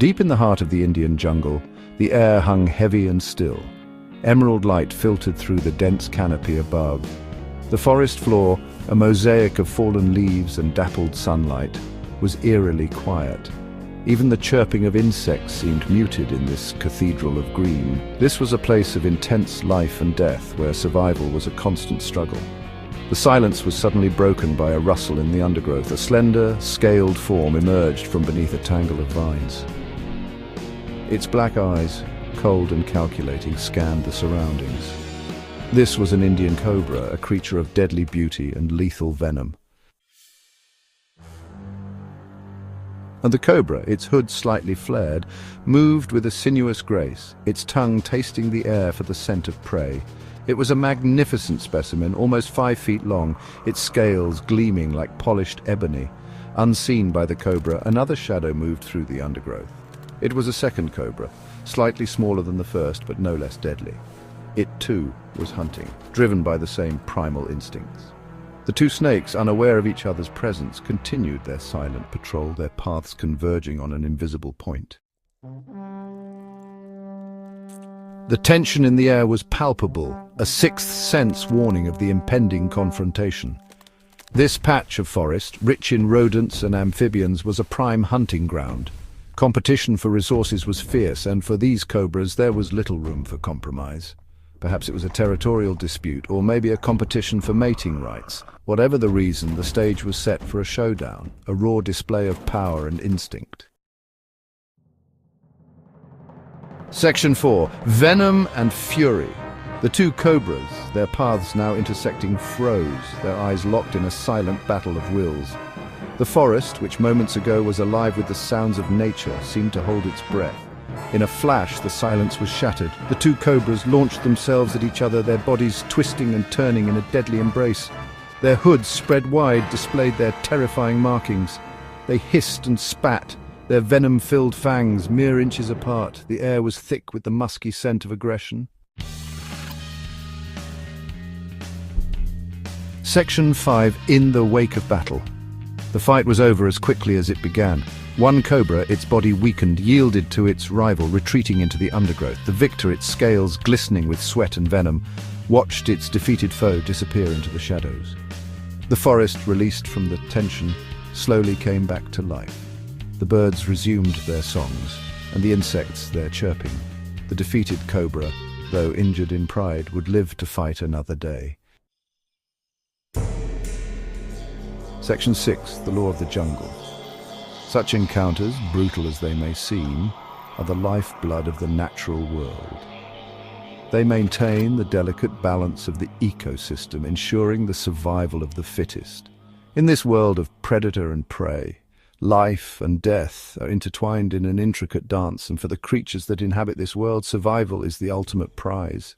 Deep in the heart of the Indian jungle, the air hung heavy and still. Emerald light filtered through the dense canopy above. The forest floor, a mosaic of fallen leaves and dappled sunlight, was eerily quiet. Even the chirping of insects seemed muted in this cathedral of green. This was a place of intense life and death, where survival was a constant struggle. The silence was suddenly broken by a rustle in the undergrowth. A slender, scaled form emerged from beneath a tangle of vines. Its black eyes, cold and calculating, scanned the surroundings. This was an Indian cobra, a creature of deadly beauty and lethal venom. And the cobra, its hood slightly flared, moved with a sinuous grace, its tongue tasting the air for the scent of prey. It was a magnificent specimen, almost 5 feet long, its scales gleaming like polished ebony. Unseen by the cobra, another shadow moved through the undergrowth. It was a second cobra, slightly smaller than the first, but no less deadly. It, too, was hunting, driven by the same primal instincts. The two snakes, unaware of each other's presence, continued their silent patrol, their paths converging on an invisible point. The tension in the air was palpable, a sixth sense warning of the impending confrontation. This patch of forest, rich in rodents and amphibians, was a prime hunting ground. Competition for resources was fierce, and for these cobras there was little room for compromise. Perhaps it was a territorial dispute, or maybe a competition for mating rights. Whatever the reason, the stage was set for a showdown, a raw display of power and instinct. Section 4. Venom and Fury. The two cobras, their paths now intersecting, froze, their eyes locked in a silent battle of wills. The forest, which moments ago was alive with the sounds of nature, seemed to hold its breath. In a flash, the silence was shattered. The two cobras launched themselves at each other, their bodies twisting and turning in a deadly embrace. Their hoods, spread wide, displayed their terrifying markings. They hissed and spat, their venom-filled fangs mere inches apart. The air was thick with the musky scent of aggression. Section 5. In the wake of battle. The fight was over as quickly as it began. One cobra, its body weakened, yielded to its rival, retreating into the undergrowth. The victor, its scales glistening with sweat and venom, watched its defeated foe disappear into the shadows. The forest, released from the tension, slowly came back to life. The birds resumed their songs, and the insects their chirping. The defeated cobra, though injured in pride, would live to fight another day. Section 6. The Law of the Jungle. Such encounters, brutal as they may seem, are the lifeblood of the natural world. They maintain the delicate balance of the ecosystem, ensuring the survival of the fittest. In this world of predator and prey, life and death are intertwined in an intricate dance, and for the creatures that inhabit this world, survival is the ultimate prize.